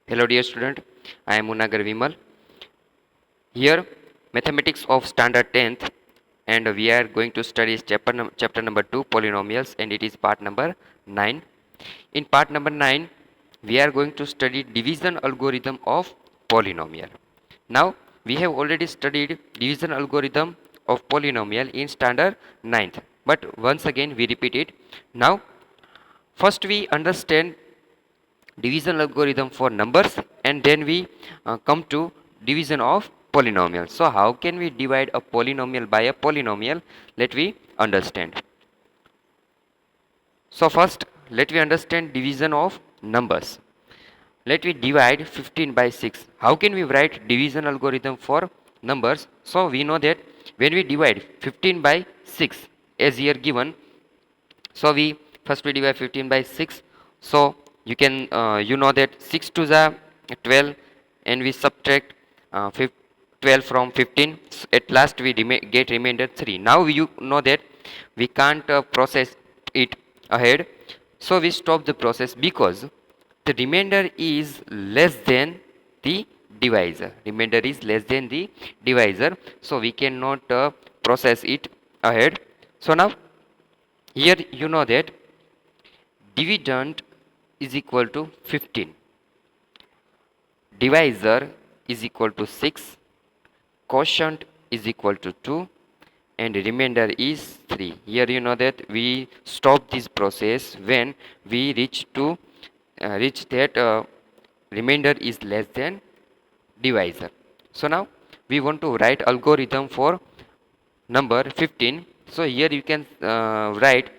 Hello dear student, I am Munagar Vimal. Here mathematics of standard 10th and we are going to study chapter number 2 polynomials and it is part number 9. In part number 9 we are going to study division algorithm of polynomial. Now we have already studied division algorithm of polynomial in standard 9th, but once again we repeat it. Now first we understand division algorithm for numbers and then we come to division of polynomial. So how can we divide a polynomial by a polynomial? Let we understand. So first let we understand division of numbers. Let we divide 15 by 6. How can we write division algorithm for numbers? So we know that when we divide 15 by 6 as here given, so we first we divide 15 by 6. So you can you know that 6 to the 12 and we subtract 12 from 15. At last we get remainder 3. Now you know that we can't process it ahead, so we stop the process because the remainder is less than the divisor. Remainder is less than the divisor, so we cannot process it ahead. So now here you know that dividend is equal to 15, divisor is equal to 6, quotient is equal to 2 and remainder is 3. Here you know that we stop this process when we reach that remainder is less than divisor. So now we want to write algorithm for number 15. So here you can write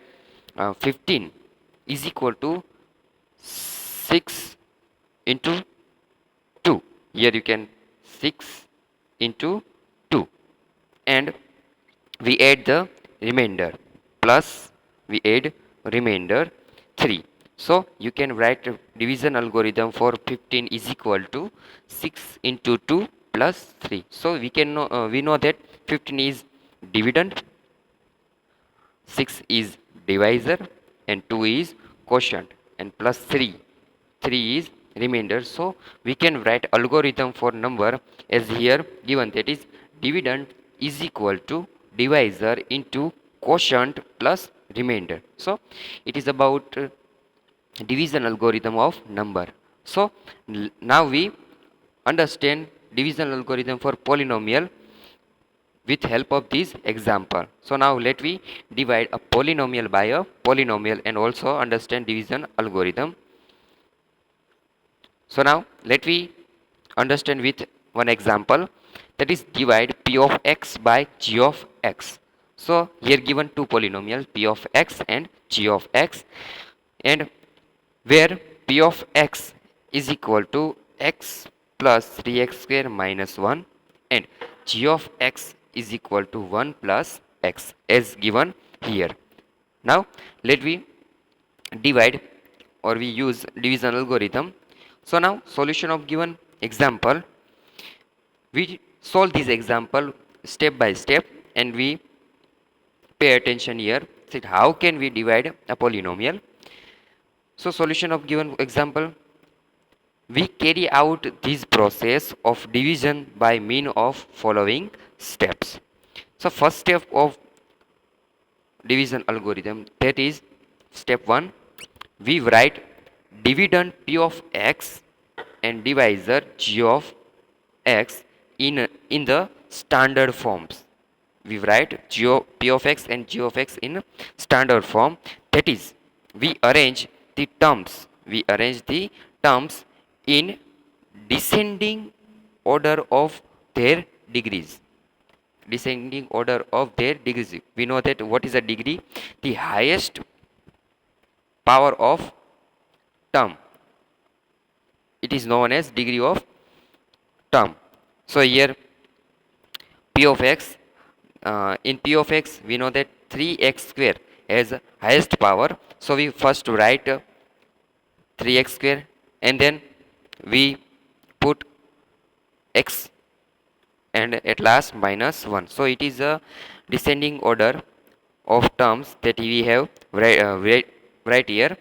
15 is equal to 6 into 2. Here you can 6 into 2 and we add the remainder plus we add remainder 3. So you can write a division algorithm for 15 is equal to 6 into 2 plus 3. So we know that 15 is dividend, 6 is divisor and 2 is quotient and plus 3 is remainder. So we can write algorithm for number as here given, that is dividend is equal to divisor into quotient plus remainder. So it is about division algorithm of number. So now we understand division algorithm for polynomial with help of this example. So now let we divide a polynomial by a polynomial and also understand division algorithm. So now let we understand with one example, that is divide p of x by g of x. So here given two polynomials p of x and g of x, and where p of x is equal to x plus 3x square minus 1 and g of x is equal to 1 plus x as given here. Now let we divide or we use division algorithm. So now solution of given example, we solve this example step by step and we pay attention here. See how can we divide a polynomial. So solution of given example, we carry out this process of division by mean of following steps. So first step of division algorithm, that is step 1, we write dividend p of x and divisor g of x in the standard forms. We write p of x and g of x in standard form, that is we arrange the terms in descending order of their degrees. Descending order of their degrees. We know that what is a degree? The highest power of term. It is known as degree of term. So here p of x, in p of x we know that 3x square has highest power. So we first write 3x square and then we put x and at last minus 1. So it is a descending order of terms that we have right here.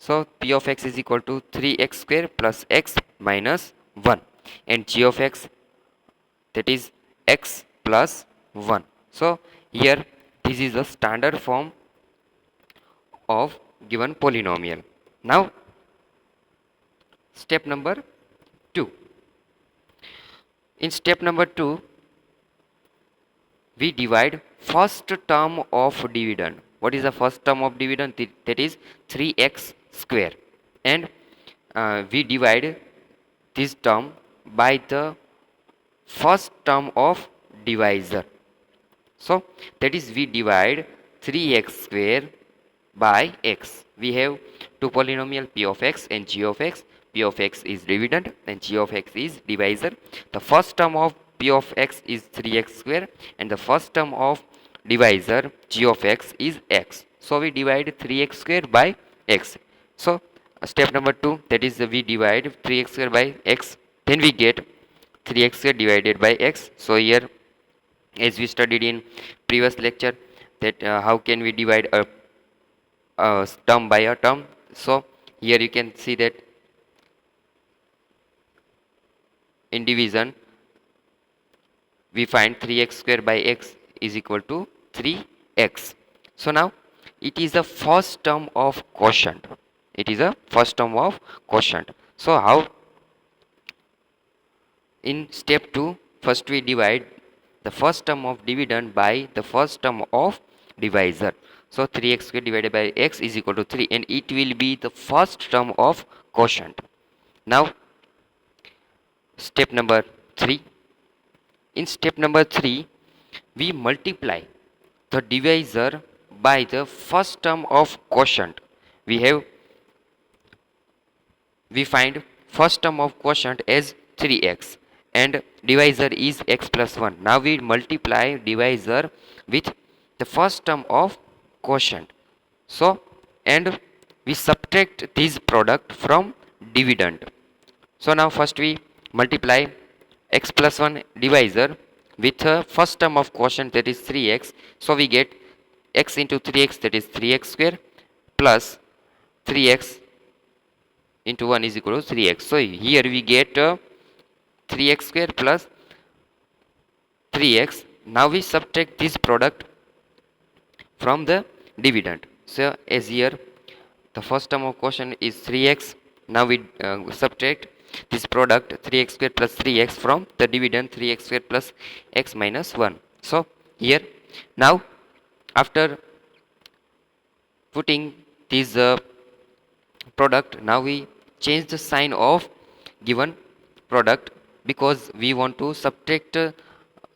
So p of x is equal to 3x square plus x minus 1, and g of x, that is x plus 1. So here this is the standard form of given polynomial. Now step number 2. In step number 2, we divide first term of dividend. What is the first term of dividend? That is 3x square, and we divide this term by the first term of divisor. So that is, we divide 3x square by x. We have two polynomial, p of x and g of x. P of x is dividend and g of x is divisor. The first term of p of x is 3x square, and the first term of divisor g of x is x. So we divide 3x square by x. So step number 2, that is, we divide 3x square by x, then we get 3x square divided by x. So here, as we studied in previous lecture, that how can we divide a term by a term. So here you can see that in division we find 3x square by x is equal to 3x. So now it is the first term of quotient. It is a first term of quotient. So how? In step 2, first we divide the first term of dividend by the first term of divisor. So 3x square divided by x is equal to 3, and it will be the first term of quotient. Now step number 3. In step number 3, we multiply the divisor by the first term of quotient. We find first term of quotient as 3x, and divisor is x plus 1. Now we multiply divisor with the first term of quotient. So, and we subtract this product from dividend. So now first we multiply x plus 1 divisor with the first term of quotient, that is 3x. So we get x into 3x, that is 3x square, plus 3x into 1 is equal to 3x. So here we get 3x square plus 3x. Now we subtract this product from the dividend. So as here the first term of quotient is 3x. Now we subtract this product 3x square plus 3x from the dividend 3x square plus x minus 1. So here now, after putting this product, now we change the sign of given product because we want to subtract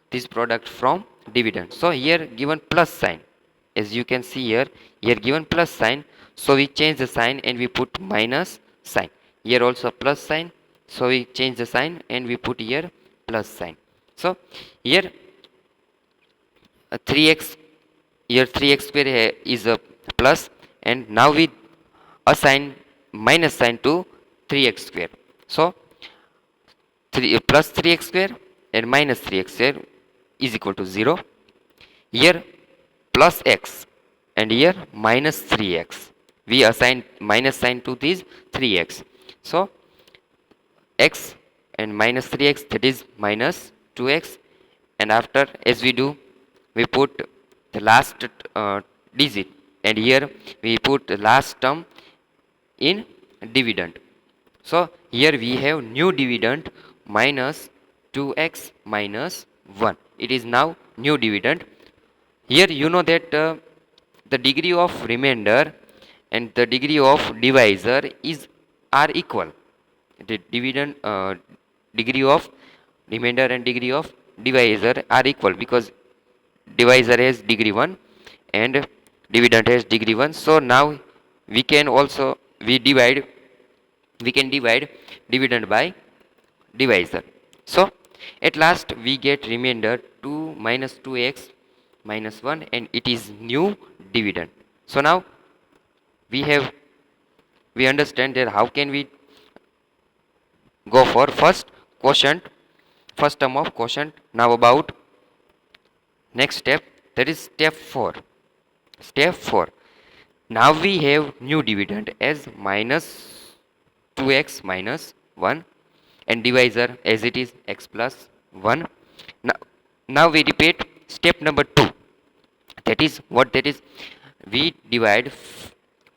this product from dividend. So here given plus sign, as you can see here given plus sign, so we change the sign and we put minus sign. Here also plus sign, so we change the sign and we put here plus sign. So here 3x, here 3x square is a plus, and now we assign minus sign to 3x square. So 3 plus 3x square and minus 3x square is equal to 0. Here plus x and here minus 3x. We assign minus sign to these 3x. So x and minus 3x, that is minus 2x, and after, as we do, we put the last digit, and here we put the last term in dividend. So here we have new dividend minus 2x minus 1. It is now new dividend. Here you know that the degree of remainder and the degree of divisor are equal. The dividend degree of remainder and degree of divisor are equal because divisor has degree 1 and dividend has degree 1. So now we can also we can divide dividend by divisor. So at last we get remainder 2 minus 2x minus 1, and it is new dividend. So now we understand that how can we go for first quotient, first term of quotient. Now about next step, that is step 4. Step 4. Now we have new dividend as minus 2x minus 1 and divisor as it is x plus 1. Now, now we repeat step number 2. That is what that is, we divide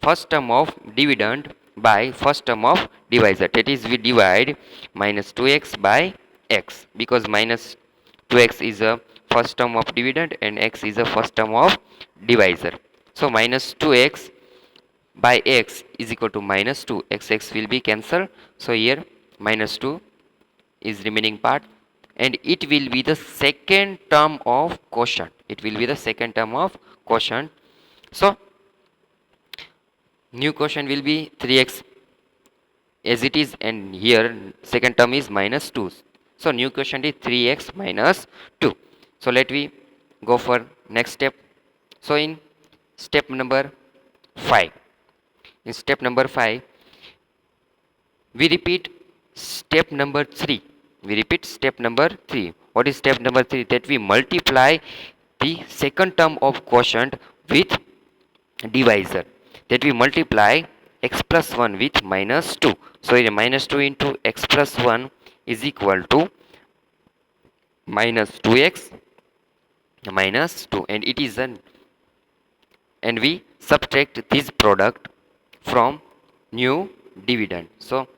first term of dividend by first term of divisor. That is, we divide minus 2x by x, because minus 2x is a first term of dividend and x is a first term of divisor. So minus 2x by x is equal to minus 2. X will be cancelled. So here minus 2 is remaining part, and it will be the second term of quotient. It will be the second term of quotient. So new quotient will be 3x as it is, and here second term is minus 2. So new quotient is 3x minus 2. So let we go for next step. So in step number 5, in step number 5 we repeat step number 3. We repeat step number 3. What is step number 3? That we multiply the second term of quotient with divisor. That we multiply x plus 1 with minus 2. So here minus 2 into x plus 1 is equal to minus 2x minus 2, and it is an, and we subtract this product from new dividend. So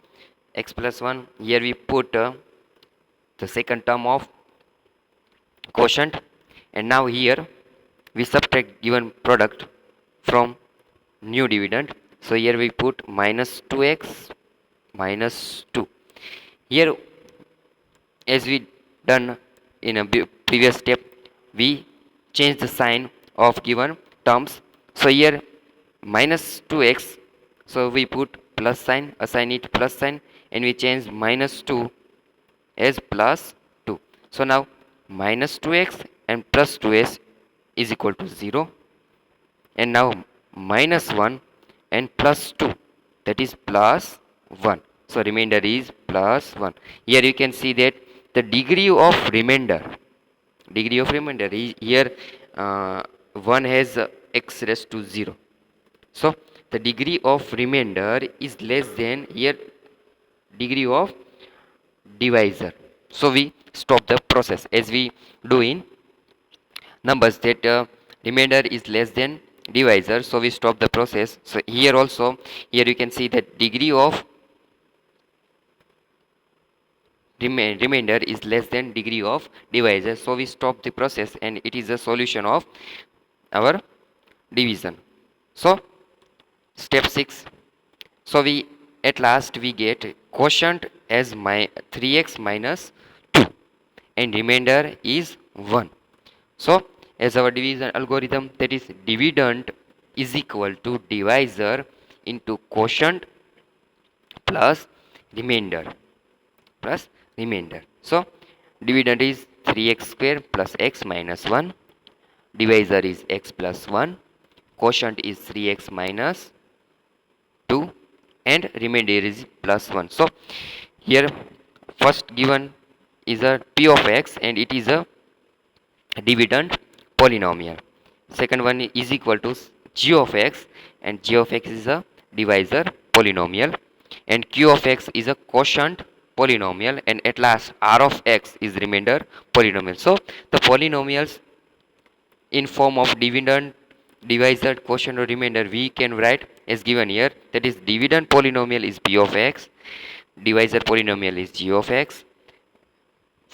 x plus 1, here we put the second term of quotient, and now here we subtract given product from new dividend. So here we put minus 2x minus 2. Here, as we done in a previous step, we change the sign of given terms. So here minus 2x, so we put plus sign, assign it plus sign, and we change minus 2 as plus 2. So now minus 2x and plus 2s is equal to 0, and now minus 1 and plus 2, that is plus 1. So remainder is plus 1. Here you can see that the degree of remainder is here, 1 has x raised to 0. So the degree of remainder is less than here degree of divisor. So we stop the process as we do in numbers, that remainder is less than divisor, so we stop the process. So here also, here you can see that degree of remainder is less than degree of divisor, so we stop the process, and it is a solution of our division. So step 6, so we at last we get quotient as my 3x minus 2 and remainder is 1. So as our division algorithm, that is dividend is equal to divisor into quotient plus remainder plus remainder. So dividend is 3x square plus x minus 1, divisor is x plus 1, quotient is 3x minus 2, and remainder is plus 1. So here first given is a p of x, and it is a dividend polynomial. Second one is equal to g of x, and g of x is a divisor polynomial, and q of x is a quotient polynomial, and at last r of x is remainder polynomial. So the polynomials in form of dividend, divisor, quotient or remainder we can write as given here. That is, dividend polynomial is p of x, divisor polynomial is g of x,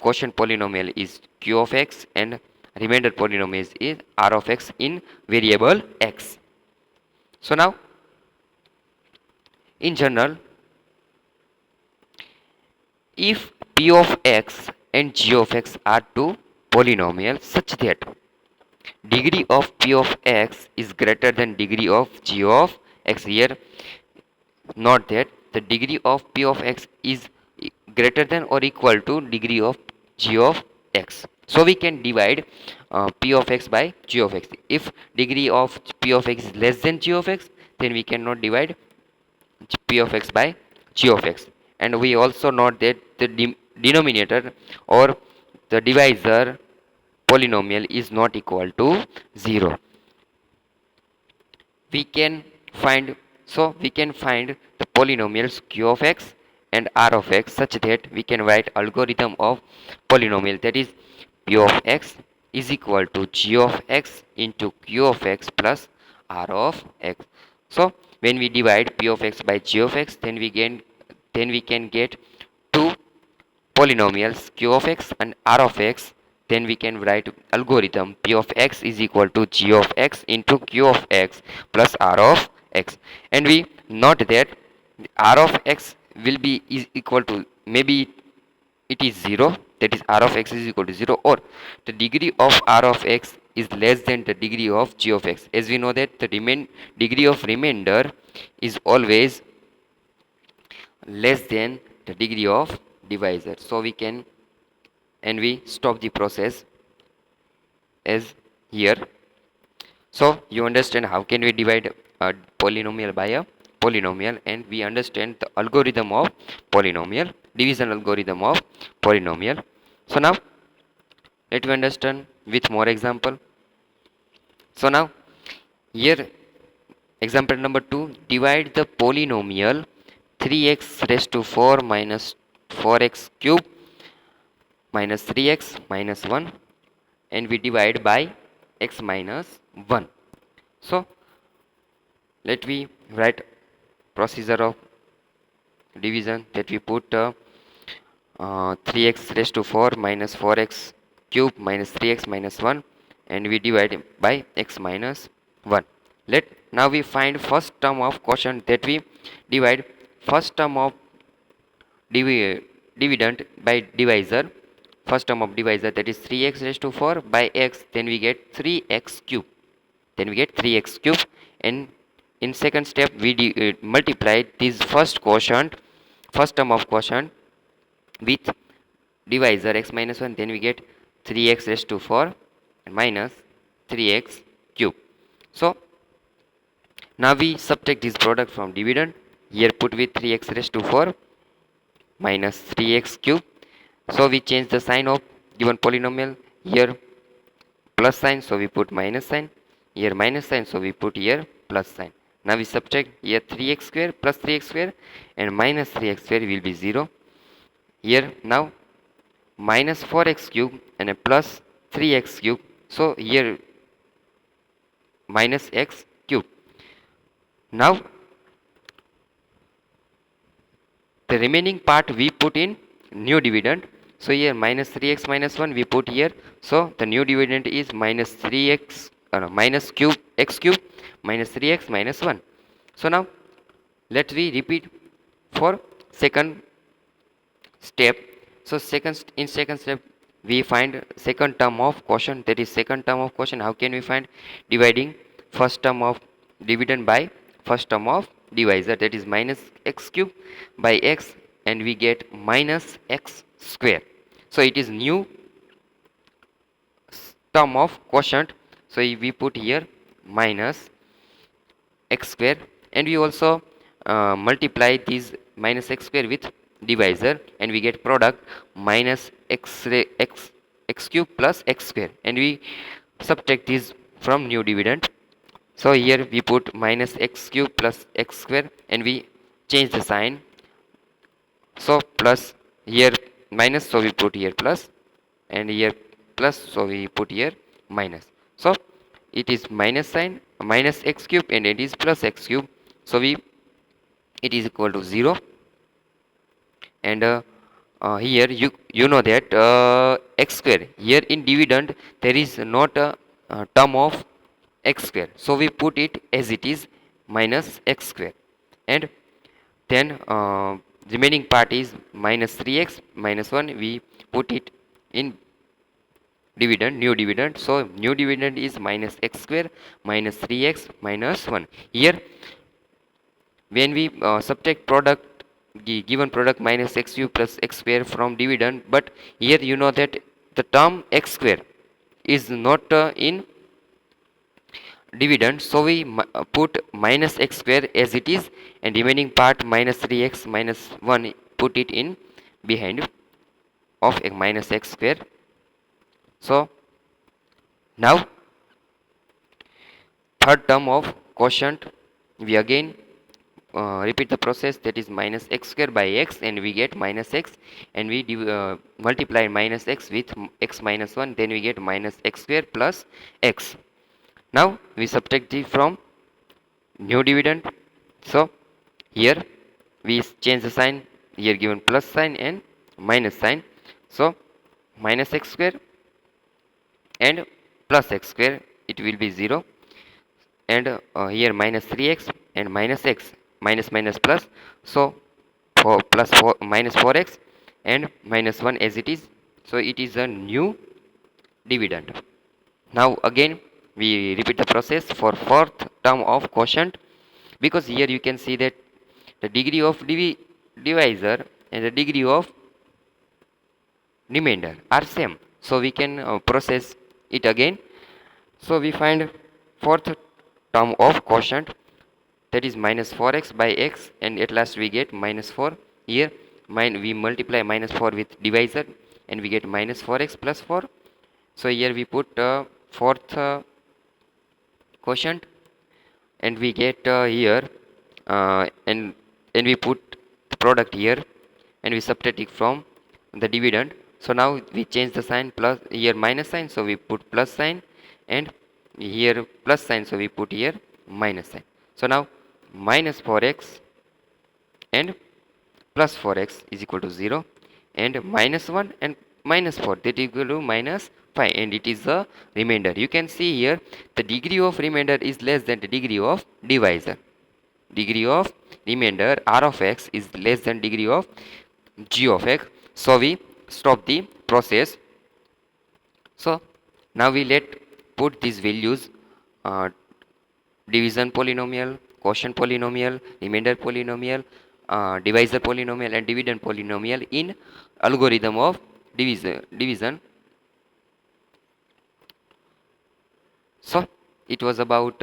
quotient polynomial is q of x, and remainder polynomial is r of x in variable x. So now in general, if p of x and g of x are two polynomials such that degree of p of x is greater than degree of g of x, here note that the degree of p of x is greater than or equal to degree of g of x. So we can divide p of x by g of x. If degree of p of x is less than g of x, then we cannot divide p of x by g of x. And we also note that the denominator or the divisor polynomial is not equal to 0. we can find we can find the polynomials q of x and r of x such that we can write algorithm of polynomial, that is p of x is equal to g of x into q of x plus r of x. So when we divide p of x by g of x, then we can get two polynomials q of x and r of x. Then we can write algorithm p of x is equal to g of x into q of x plus r of x. And we note that r of x will be is equal to, maybe it is 0, that is r of x is equal to 0, or the degree of r of x is less than the degree of g of x, as we know that the degree of remainder is always less than the degree of divisor. So we can, and we stop the process as here. So you understand how can we divide a polynomial by a polynomial, and we understand the algorithm of polynomial, division algorithm of polynomial. So now let me understand with more example. So now here example number 2, divide the polynomial 3x raised to 4 minus 4x cube minus 3x minus 1, and we divide by x minus 1. So let me write procedure of division, that we put 3x raised to 4 minus 4x cube minus 3x minus 1, and we divide by x minus 1. Let now we find first term of quotient, that we divide first term of dividend by divisor, first term of divisor, that is 3x raised to 4 by x, then we get 3x cube, and in second step we multiply this first term of quotient with divisor x minus 1, then we get 3x raised to 4 minus 3x cube. So now we subtract this product from dividend, here put with 3x raised to 4 minus 3x cube. So we change the sign of given polynomial, here plus sign, so we put minus sign, here minus sign, so we put here plus sign. Now we subtract, here 3x square plus 3x square and minus 3x square will be 0. Here now minus 4x cube and a plus 3x cube, so here minus x cube. Now the remaining part we put in new dividend, so here minus 3x minus 1 we put here, so the new dividend is minus 3x minus cube x cube minus 3x minus 1. So now let we repeat for second step. So in second step we find second term of quotient, that is second term of quotient. How can we find? Dividing first term of dividend by first term of divisor, that is minus x cube by x, and we get minus x square. So it is new term of quotient, so we put here minus x square, and we also multiply these minus x square with divisor, and we get product minus x cube plus x square, and we subtract this from new dividend. So here we put minus x cube plus x square, and we change the sign, so plus, here minus, so we put here plus, and here plus, so we put here minus. So it is minus sign minus x cube and it is plus x cube, so it is equal to 0. And here you know that x square, here in dividend there is not a term of x square, so we put it as it is minus x square, and then remaining part is minus 3x minus 1, we put it in dividend, new dividend, so new dividend is minus x square minus 3x minus 1. Here when we subtract product, given product minus x cube plus x square from dividend, but here you know that the term x square is not in dividend, so we put minus x square as it is, and remaining part minus 3x minus 1 put it in behind of a minus x square. So now third term of quotient, we again repeat the process, that is minus x square by x, and we get minus x, and we multiply minus x with x minus 1, then we get minus x square plus x. Now we subtract the from new dividend. So here we change the sign, here given plus sign and minus sign. So minus x square and plus x square, it will be 0, and here minus 3x and minus x, minus minus plus, so for plus 4 minus 4x and minus 1 as it is, so it is a new dividend. Now again we repeat the process for fourth term of quotient, because here you can see that the degree of divisor and the degree of remainder are same, so we can process it again. So we find fourth term of quotient, that is minus 4x by x, and at last we get minus 4. Here we multiply minus 4 with divisor and we get minus 4x plus 4. So here we put fourth quotient, and we get here and we put the product here, and we subtract it from the dividend. So now we change the sign, plus here minus sign, so we put plus sign, and here plus sign, so we put here minus sign. So now minus 4x and plus 4x is equal to 0, and minus 1 and minus 4, that is equal to minus 5, and it is the remainder. You can see here the degree of remainder is less than the degree of divisor. Degree of remainder r of x is less than degree of g of x, so we stop the process. So now we let put these values, uh, division polynomial, quotient polynomial, remainder polynomial, divisor polynomial, and dividend polynomial in algorithm of division. So it was about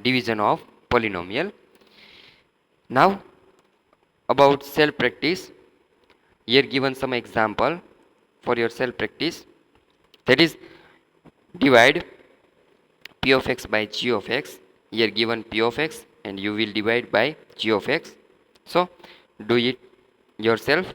division of polynomial. Now about self practice, here given some example for your self practice, that is divide p of x by g of x. Here given p of x and you will divide by g of x. So do it yourself.